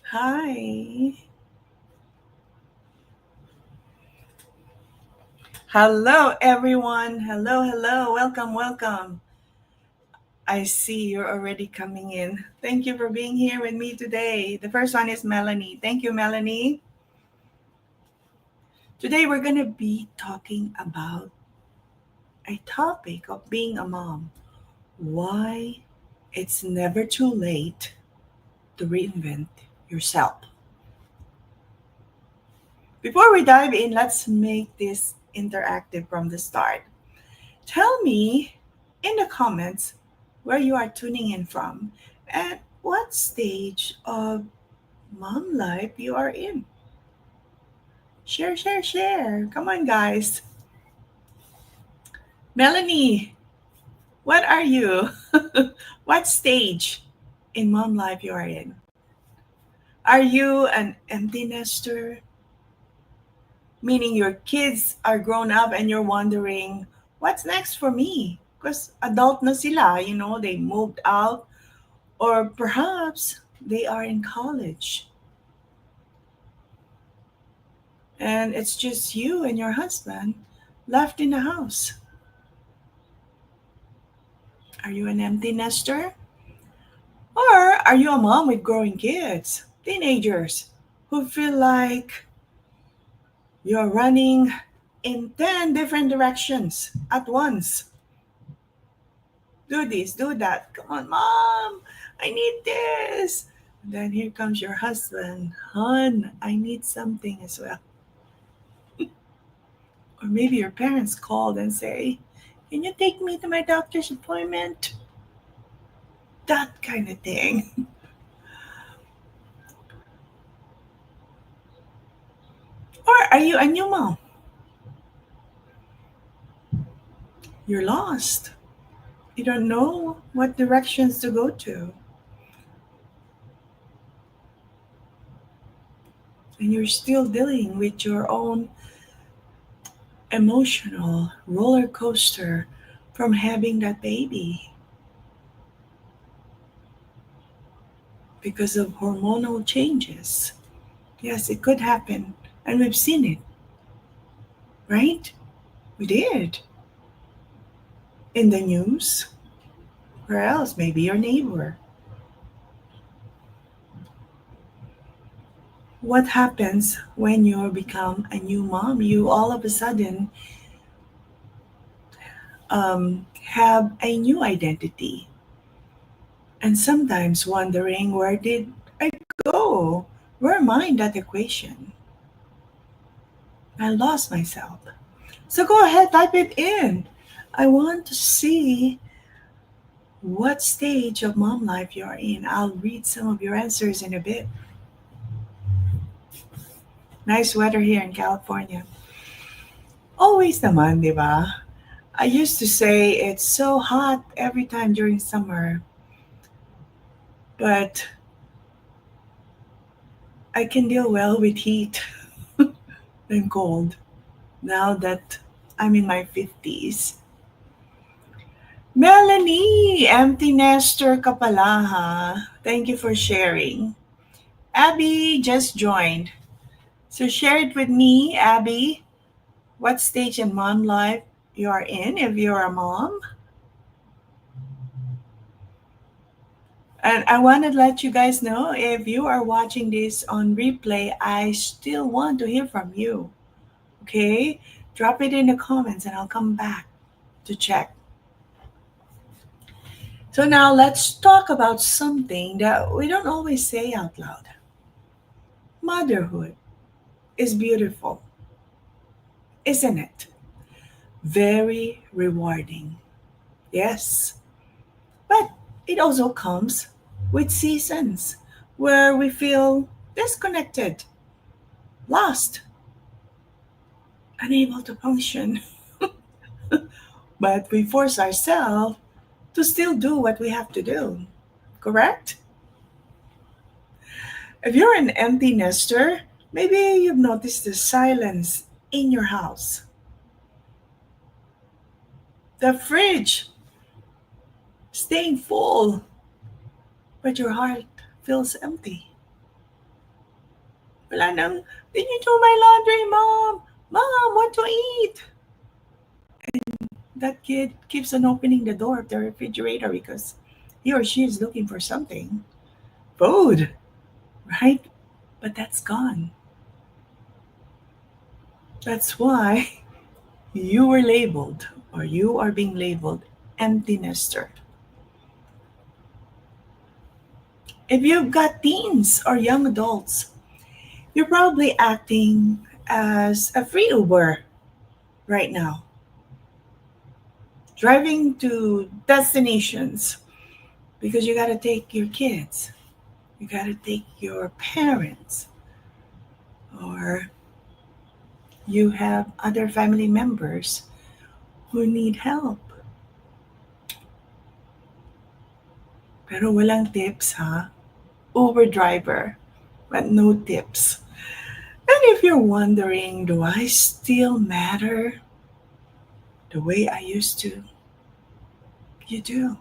Hi. Hello, everyone. Hello, hello. Welcome, welcome. I see you're already coming in. Thank you for being here with me today. The first one is Melanie. Thank you, Melanie. Today, we're going to be talking about a topic of being a mom. Why it's never too late to reinvent yourself. Before we dive in, let's make this interactive from the start. Tell me in the comments where you are tuning in from and what stage of mom life you are in. Share, share, share. Come on, guys. Melanie, what are you? What stage in mom life you are in? Are you an empty nester? Meaning your kids are grown up and you're wondering, what's next for me? Because adult na sila, they moved out. Or perhaps they are in college and it's just you and your husband left in the house. Are you an empty nester? Or are you a mom with growing kids, teenagers, who feel like you're running in 10 different directions at once? Do this, do that. Come on, mom, I need this. And then here comes your husband. Hon, I need something as well. Or maybe your parents called and say, can you take me to my doctor's appointment? That kind of thing. Or are you a new mom? You're lost. You don't know what directions to go to. And you're still dealing with your own emotional roller coaster from having that baby because of hormonal changes. Yes, it could happen. And we've seen it, right? We did. In the news. Or else, maybe your neighbor. What happens when you become a new mom? You all of a sudden have a new identity, and sometimes wondering, where did I go? Where am I in that equation? I lost myself. So go ahead, type it in. I want to see what stage of mom life you're in. I'll read some of your answers in a bit. Nice weather here in California. Always naman, di ba? I used to say it's so hot every time during summer, but I can deal well with heat and cold now that I'm in my 50s. Melanie, empty nester ka pala ha. Thank you for sharing. Abby just joined. So share it with me, Abby. What stage in mom life you are in if you're a mom? And I want to let you guys know if you are watching this on replay, I still want to hear from you. Okay? Drop it in the comments and I'll come back to check. So now let's talk about something that we don't always say out loud. Motherhood is beautiful, isn't it? Very rewarding. Yes. But it also comes with seasons where we feel disconnected, lost, unable to function. But we force ourselves to still do what we have to do. Correct? If you're an empty nester, maybe you've noticed the silence in your house. The fridge staying full, but your heart feels empty. Wala nang, did you do my laundry, Mom? Mom, what to eat? That kid keeps on opening the door of the refrigerator because he or she is looking for something. Food, right? But that's gone. That's why you were labeled, or you are being labeled, empty nester. If you've got teens or young adults, you're probably acting as a free Uber right now, driving to destinations because you got to take your kids, you got to take your parents, or you have other family members who need help. Pero walang tips, ha? Uber driver, but no tips. And if you're wondering, do I still matter the way I used to? You do.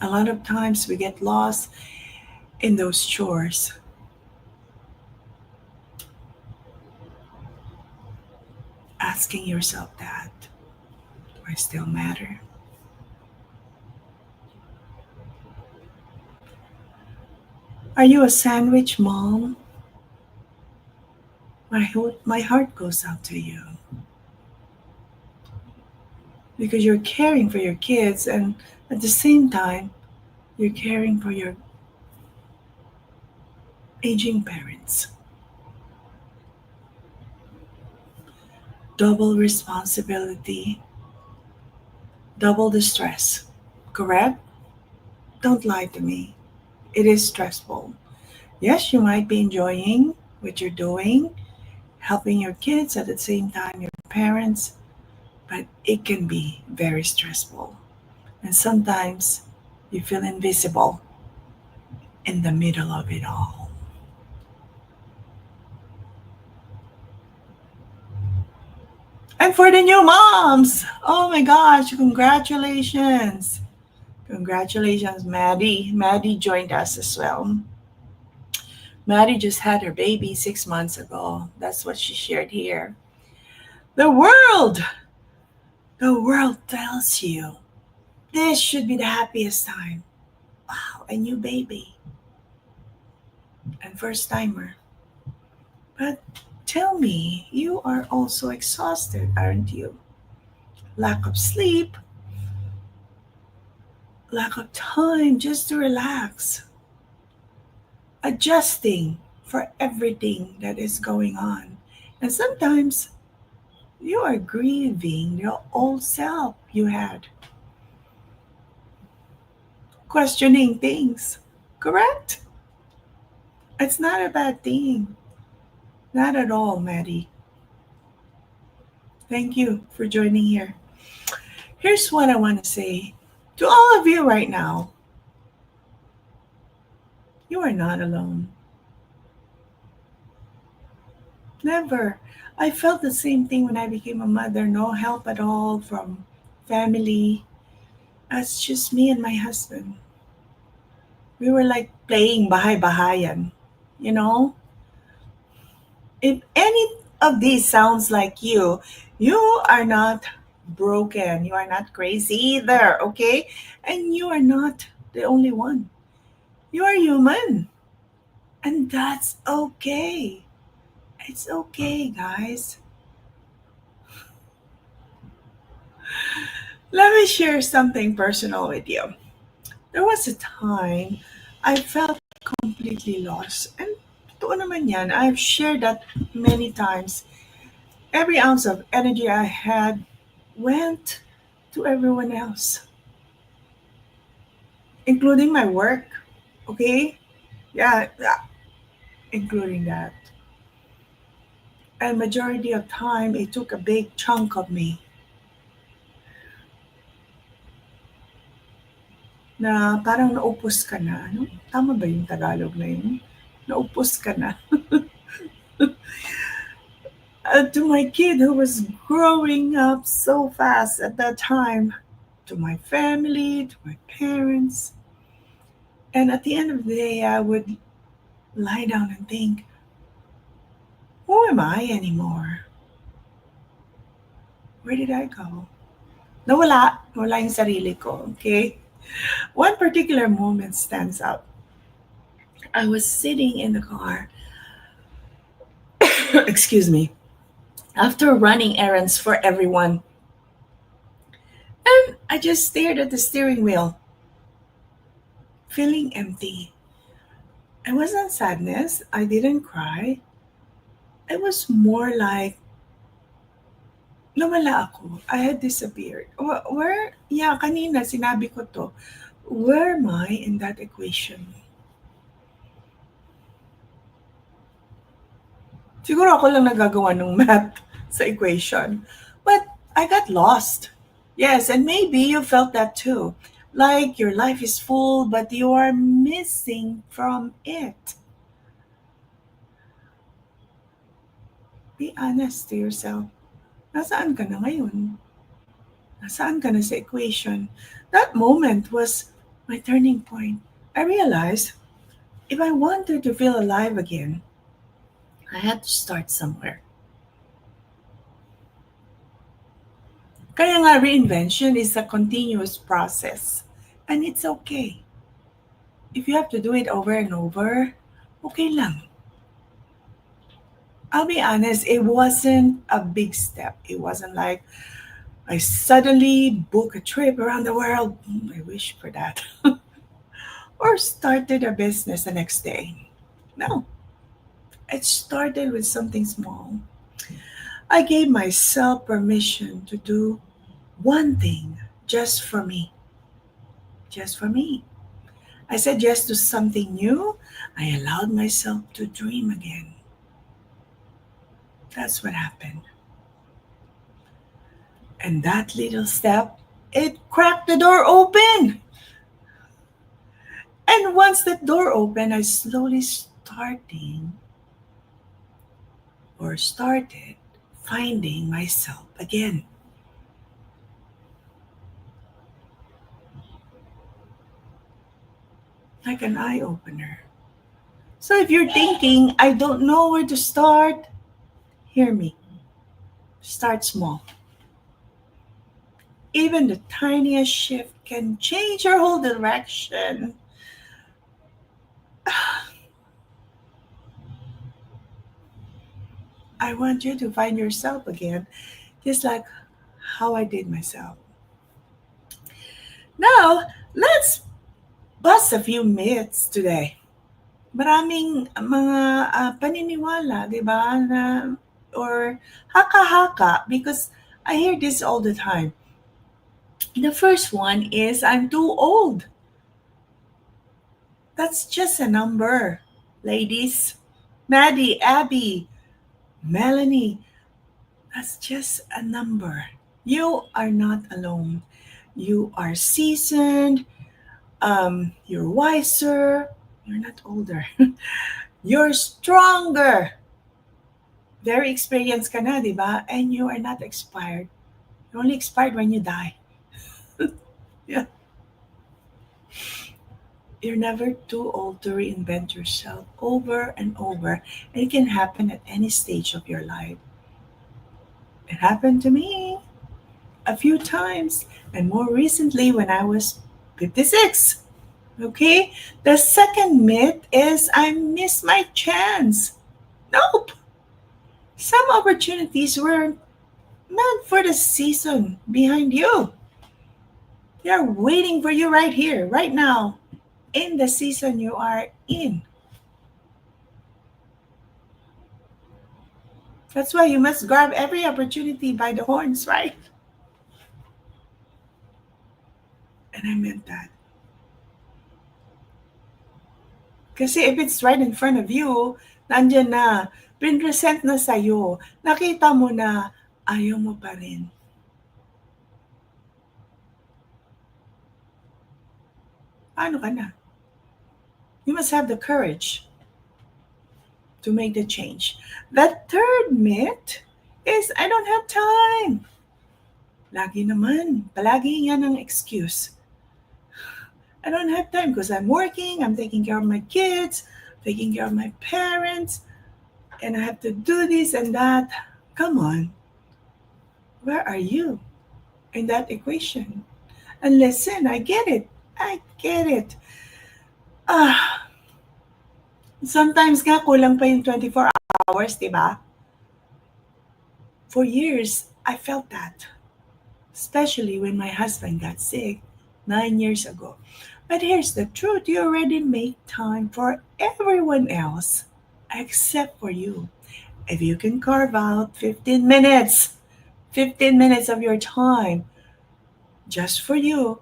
A lot of times we get lost in those chores, asking yourself that, do I still matter? Are you a sandwich mom? My heart goes out to you because you're caring for your kids and at the same time, you're caring for your aging parents. Double responsibility, double the stress. Correct? Don't lie to me. It is stressful. Yes, you might be enjoying what you're doing, helping your kids at the same time, your parents, but it can be very stressful. And sometimes you feel invisible in the middle of it all. And for the new moms, oh my gosh, congratulations! Congratulations, Maddie. Maddie joined us as well. Maddie just had her baby 6 months ago. That's what she shared here. The world, the world tells you this should be the happiest time. Wow, a new baby and first timer. But tell me, you are also exhausted, aren't you? Lack of sleep, lack of time just to relax, adjusting for everything that is going on. And sometimes you are grieving your old self you had, questioning things. Correct? It's not a bad thing. Not at all, Maddie. Thank you for joining here. Here's what I want to say to all of you right now: you are not alone. Never. I felt the same thing when I became a mother. No help at all from family. It's just me and my husband. We were like playing bahay-bahayan. You know, if any of these sounds like you are not broken. You are not crazy either, okay? And you are not the only one. You are human. And that's okay. It's okay, guys. Let me share something personal with you. There was a time I felt completely lost. And totoo naman yan. I've shared that many times. Every ounce of energy I had went to everyone else, including my work. Okay? Yeah, including that. And majority of time, it took a big chunk of me na parang naupos ka na. Ano? Tama ba yung Tagalog na yun? Naupos ka na. To my kid who was growing up so fast at that time, to my family, to my parents. And at the end of the day, I would lie down and think, who am I anymore? Where did I go? Nawala. Nawala yung sarili ko, okay? One particular moment stands out. I was sitting in the car, excuse me, after running errands for everyone, and I just stared at the steering wheel, feeling empty. It wasn't sadness. I didn't cry. It was more like nawala ako. I had disappeared. Where, yeah, kanina sinabi ko to. Where am I in that equation? Siguro ako lang nagagawa ng math sa equation. But I got lost. Yes, and maybe you felt that too. Like your life is full, but you are missing from it. Be honest to yourself. Nasaan ka na ngayon? Nasaan ka na sa equation? That moment was my turning point. I realized if I wanted to feel alive again, I had to start somewhere. Kaya nga reinvention is a continuous process. And it's okay. If you have to do it over and over, okay lang. I'll be honest, it wasn't a big step. It wasn't like I suddenly book a trip around the world. I wish for that. Or started a business the next day. No, it started with something small. I gave myself permission to do one thing just for me. Just for me. I said yes to something new. I allowed myself to dream again. That's what happened. And that little step, it cracked the door open. And once that door opened, I slowly started finding myself again. Like an eye opener. So if you're thinking, I don't know where to start, hear me. Start small. Even the tiniest shift can change your whole direction. I want you to find yourself again, just like how I did myself. Now, let's bust a few myths today. Maraming mga paniniwala, di ba, na, or haka-haka, because I hear this all the time. The first one is I'm too old. That's just a number, ladies. Maddie, Abby, Melanie, that's just a number. You are not alone. You are seasoned, you're wiser, you're not older. You're stronger. Very experienced ka na, di ba? And you are not expired. You're only expired when you die. Yeah. You're never too old to reinvent yourself over and over. And it can happen at any stage of your life. It happened to me a few times, and more recently when I was 56. Okay? The second myth is I missed my chance. Nope. Some opportunities were meant for the season behind you. They're waiting for you right here, right now, in the season you are in. That's why you must grab every opportunity by the horns, right? And I meant that. Kasi if it's right in front of you, nandyan na, pinresent na sa'yo, nakita mo na, ayaw mo pa rin. Paano ka na? You must have the courage to make the change. The third myth is I don't have time. Lagi naman, palagi yan ang excuse. I don't have time because I'm working, I'm taking care of my kids, taking care of my parents, and I have to do this and that. Come on, where are you in that equation? And listen, I get it. I get it. Ah, sometimes nga kulang pa yung 24 hours, di ba? For years, I felt that, especially when my husband got sick 9 years ago. But here's the truth, you already make time for everyone else except for you. If you can carve out 15 minutes of your time just for you,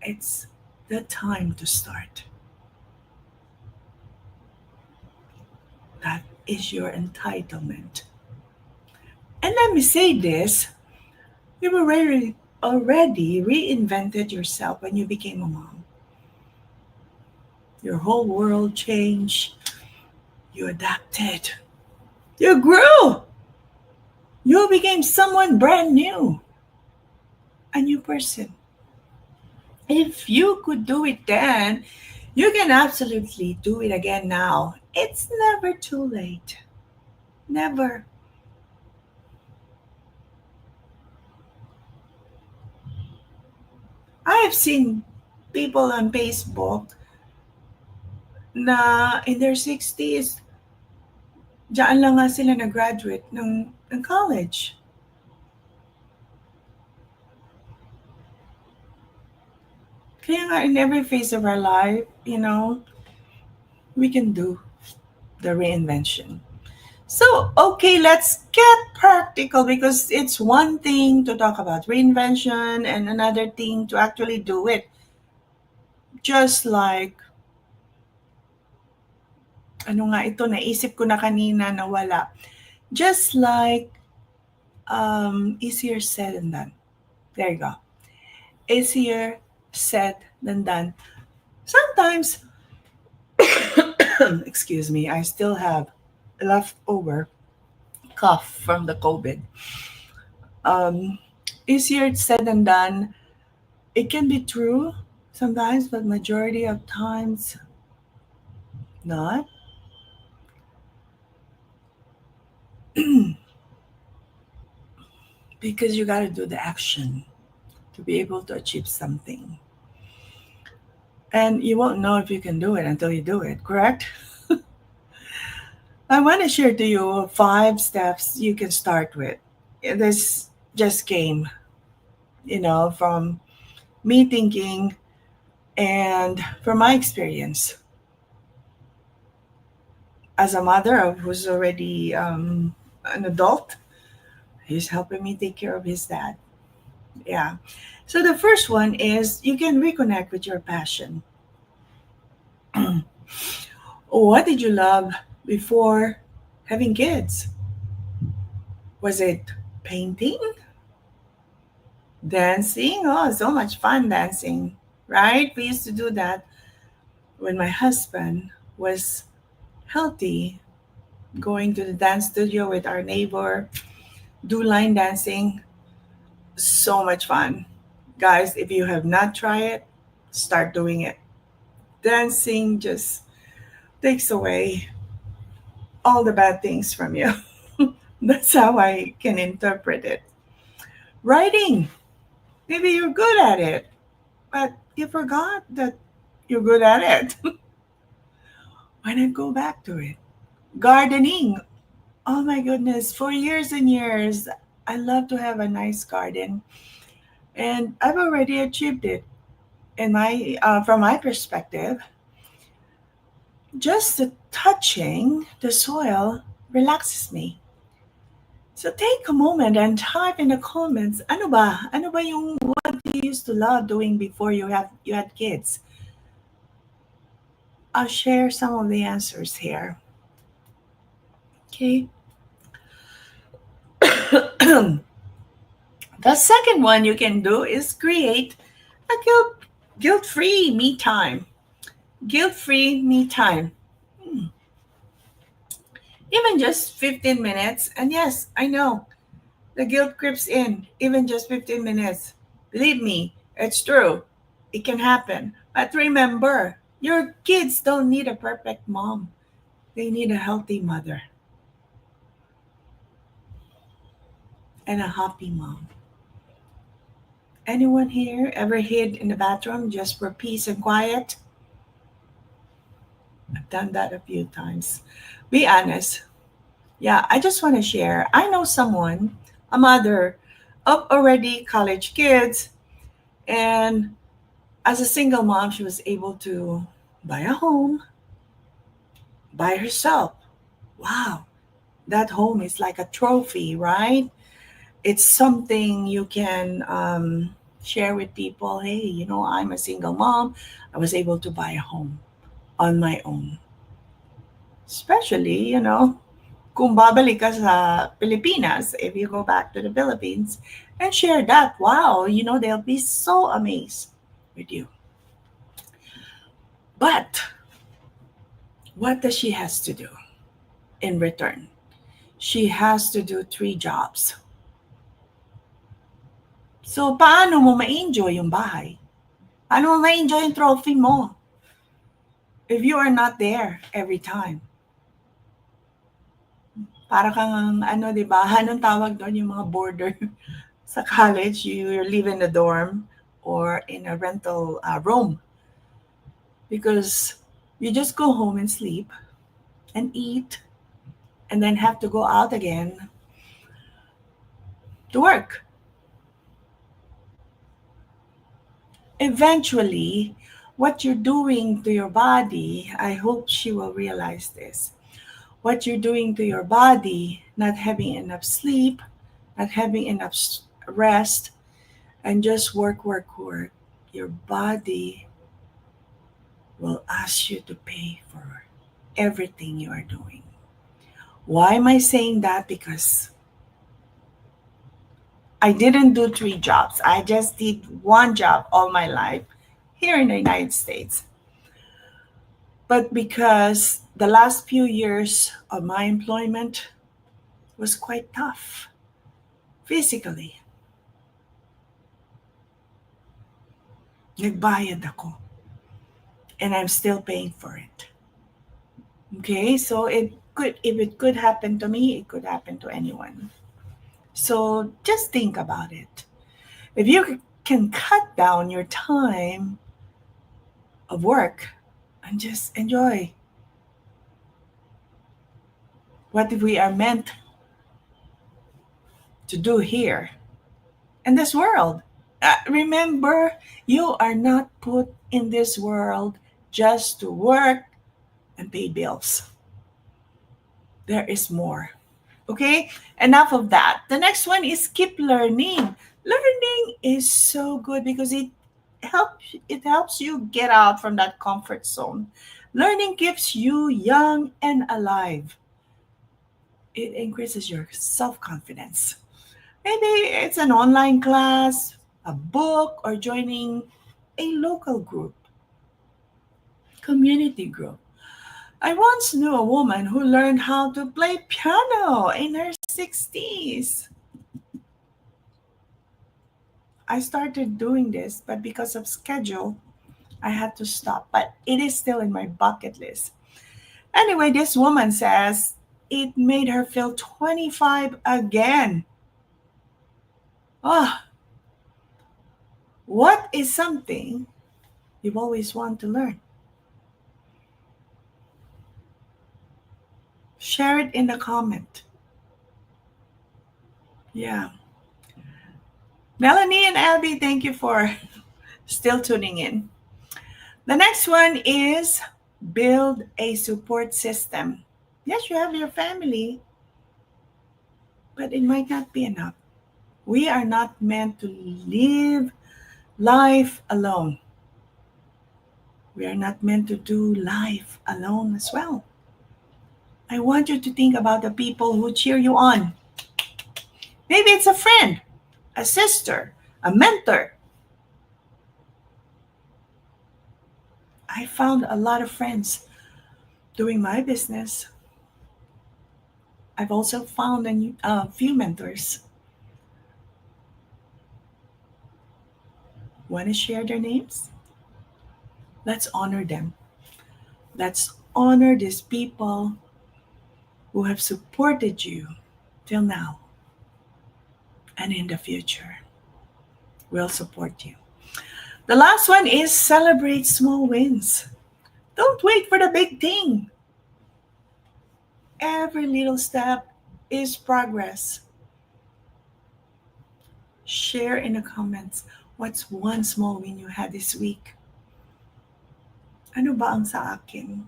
it's the time to start. That is your entitlement. And let me say this, you've already reinvented yourself when you became a mom. Your whole world changed. You adapted. You grew. You became someone brand new, a new person. If you could do it then, you can absolutely do it again now. It's never too late. Never. I have seen people on Facebook na in their 60s, diyan lang nga sila nag-graduate ng college. Kaya nga in every phase of our life, we can do the reinvention. So, okay, let's get practical because it's one thing to talk about reinvention and another thing to actually do it. Just like, ano nga ito, naisip ko na kanina na wala. Just like, easier said than done. There you go. Easier said than done. Sometimes, excuse me, I still have leftover cough from the COVID. Um, Easier said than done. It can be true sometimes, but majority of times not. Because you got to do the action to be able to achieve something. And you won't know if you can do it until you do it, correct? I want to share to you 5 steps you can start with. This just came, from me thinking and from my experience as a mother of who's already an adult. He's helping me take care of his dad. Yeah. So the first one is you can reconnect with your passion. What did you love before having kids? Was it painting? Dancing? Oh, so much fun dancing, right? We used to do that when my husband was healthy, going to the dance studio with our neighbor, do line dancing. So much fun. Guys, if you have not tried it, start doing it. Dancing just takes away all the bad things from you. That's how I can interpret it. Writing. Maybe you're good at it, but you forgot that you're good at it. Why not go back to it? Gardening. Oh my goodness, for years and years, I love to have a nice garden, and I've already achieved it. From my perspective, just the touching the soil relaxes me. So take a moment and type in the comments, ano ba? Ano ba yung what you used to love doing before you had kids? I'll share some of the answers here. Okay. The second one you can do is create a guilt-free me time. Guilt-free me time. Hmm. Even just 15 minutes. And yes, I know the guilt creeps in. Even just 15 minutes. Believe me, it's true. It can happen. But remember, your kids don't need a perfect mom. They need a healthy mother and a happy mom. Anyone here ever hid in the bathroom just for peace and quiet? I've done that a few times. Be honest. Yeah, I just want to share. I know someone, a mother of already college kids, and as a single mom, she was able to buy a home by herself. Wow, that home is like a trophy, right? It's something you can share with people. Hey, I'm a single mom. I was able to buy a home on my own. Especially, kung babalik ka sa Pilipinas, if you go back to the Philippines and share that, wow, they'll be so amazed with you. But what does she has to do in return? She has to do three jobs. So, paano mo ma-enjoy yung bahay? Paano mo ma-enjoy yung trophy mo if you are not there every time? Para kang, di ba? Anong tawag doon yung mga border sa college? You live in a dorm or in a rental room because you just go home and sleep and eat and then have to go out again to work. Eventually, what you're doing to your body, I hope she will realize this. What you're doing to your body, not having enough sleep, not having enough rest, and just work, work, work, your body will ask you to pay for everything you are doing. Why am I saying that? Because I didn't do three jobs. I just did one job all my life here in the United States. But because the last few years of my employment was quite tough physically, nagbayad ako and I'm still paying for it. Okay, so if it could happen to me, it could happen to anyone. So just think about it. If you can cut down your time of work and just enjoy what we are meant to do here in this world. Remember, you are not put in this world just to work and pay bills. There is more. Okay, enough of that. The next one is keep learning. Learning is so good because it helps you get out from that comfort zone. Learning keeps you young and alive. It increases your self-confidence. Maybe it's an online class, a book, or joining a local group, community group. I once knew a woman who learned how to play piano in her 60s. I started doing this, but because of schedule, I had to stop. But it is still in my bucket list. Anyway, this woman says it made her feel 25 again. Oh, what is something you've always wanted to learn? Share it in the comment. Yeah. Melanie and Abby, thank you for still tuning in. The next one is build a support system. Yes, you have your family, but it might not be enough. We are not meant to live life alone. We are not meant to do life alone as well. I want you to think about the people who cheer you on. Maybe it's a friend, a sister, a mentor. I found a lot of friends doing my business. I've also found a few mentors. Want to share their names? Let's honor them. Let's honor these people who have supported you till now and in the future will support you. The last one is celebrate small wins. Don't wait for the big thing. Every little step is progress. Share in the comments what's one small win you had this week. Ano ba ang sa akin?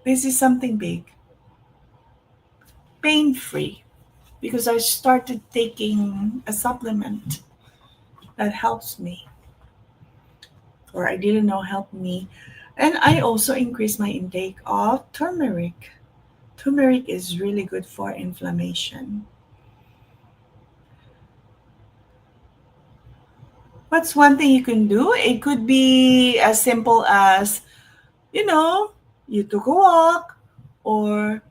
This is something big. Pain free. Because I started taking a supplement that helps me, or I didn't know helped me. And I also increased my intake of turmeric. Turmeric is really good for inflammation. What's one thing you can do? It could be as simple as, you know, you took a walk or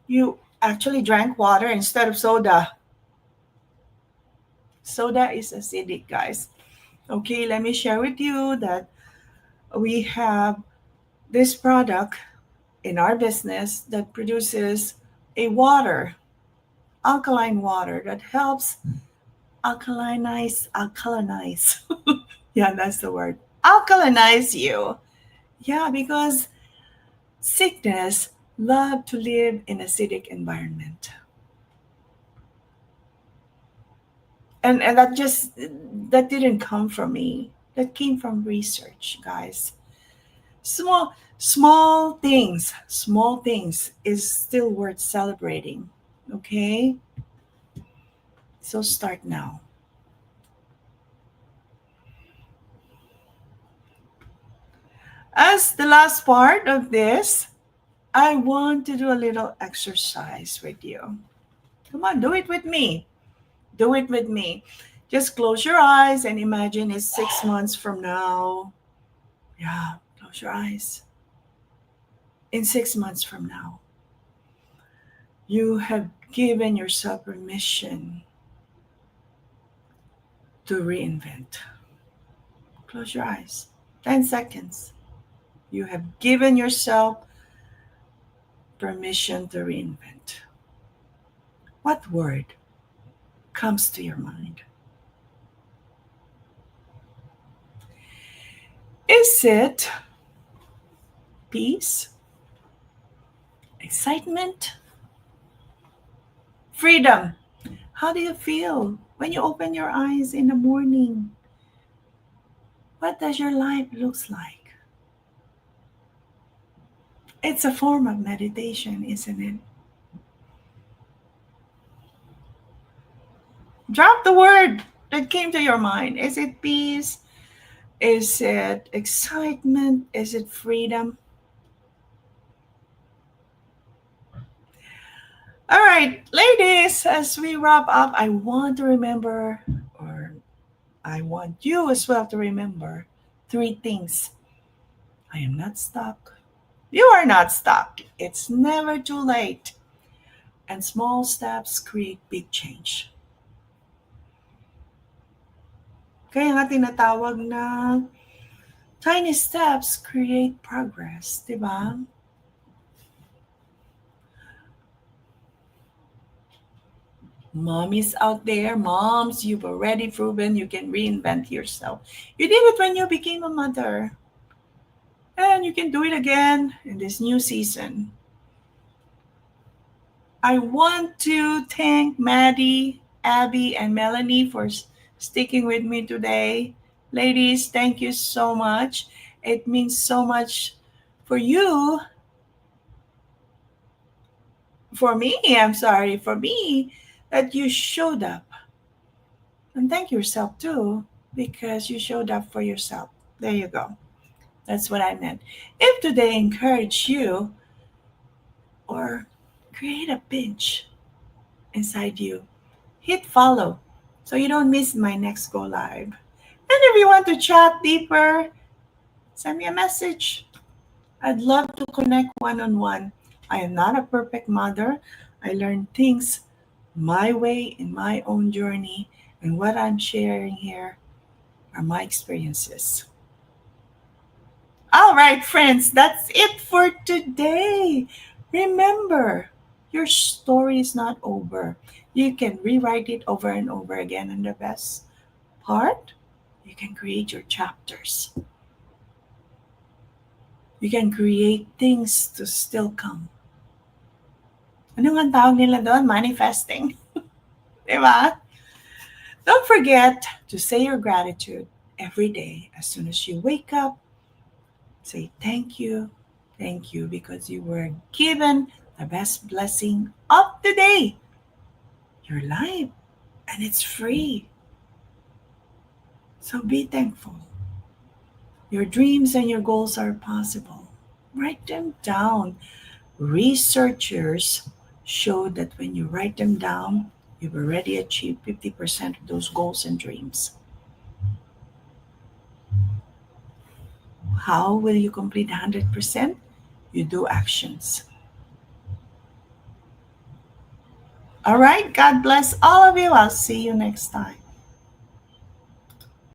you actually drank water instead of soda. Soda is acidic, guys. Okay, let me share with you that we have this product in our business that produces a water, alkaline water that helps alkalinize. Yeah, that's the word. Alkalinize you. Yeah, because sickness love to live in acidic environment. And that didn't come from me. That came from research, guys. Small things is still worth celebrating. Okay? So start now. As the last part of this, I want to do a little exercise with you. Come on, do it with me. Do it with me. Just close your eyes and imagine it's 6 months from now. Yeah, close your eyes. In 6 months from now, you have given yourself permission to reinvent. Close your eyes. 10 seconds. You have given yourself permission to reinvent. What word comes to your mind? Is it peace, excitement, freedom? How do you feel when you open your eyes in the morning? What does your life looks like? It's a form of meditation, isn't it? Drop the word that came to your mind. Is it peace? Is it excitement? Is it freedom? All right, ladies, as we wrap up, I want to remember, or I want you as well to remember, three things. I am not stuck. You are not stuck. It's never too late. And small steps create big change. Kaya nga tinatawag na tiny steps create progress, di ba? Mommies out there, moms, you've already proven you can reinvent yourself. You did it when you became a mother. And you can do it again in this new season. I want to thank Maddie, Abby, and Melanie for sticking with me today. Ladies, thank you so much. It means so much for you, for me, that you showed up. And thank yourself too, because you showed up for yourself. There you go. That's what I meant. If today encouraged you or create a pinch inside you, hit follow so you don't miss my next go live. And if you want to chat deeper, send me a message. I'd love to connect one on one. I am not a perfect mother. I learned things my way in my own journey, And what I'm sharing here are my experiences. All right, friends, that's it for today. Remember, your story is not over. You can rewrite it over and over again, and the best part, you can create your chapters. You can create things to still come. Ano nga ang tawag nila doon? Manifesting. Di ba? Don't forget to say your gratitude every day. As soon as you wake up, say thank you. Thank you because you were given the best blessing of the day, your life, and it's free. So be thankful. Your dreams and your goals are possible. Write them down. Researchers show that when you write them down, you've already achieved 50% of those goals and dreams. How will you complete 100%? You do actions. All right, God bless all of you. I'll see you next time.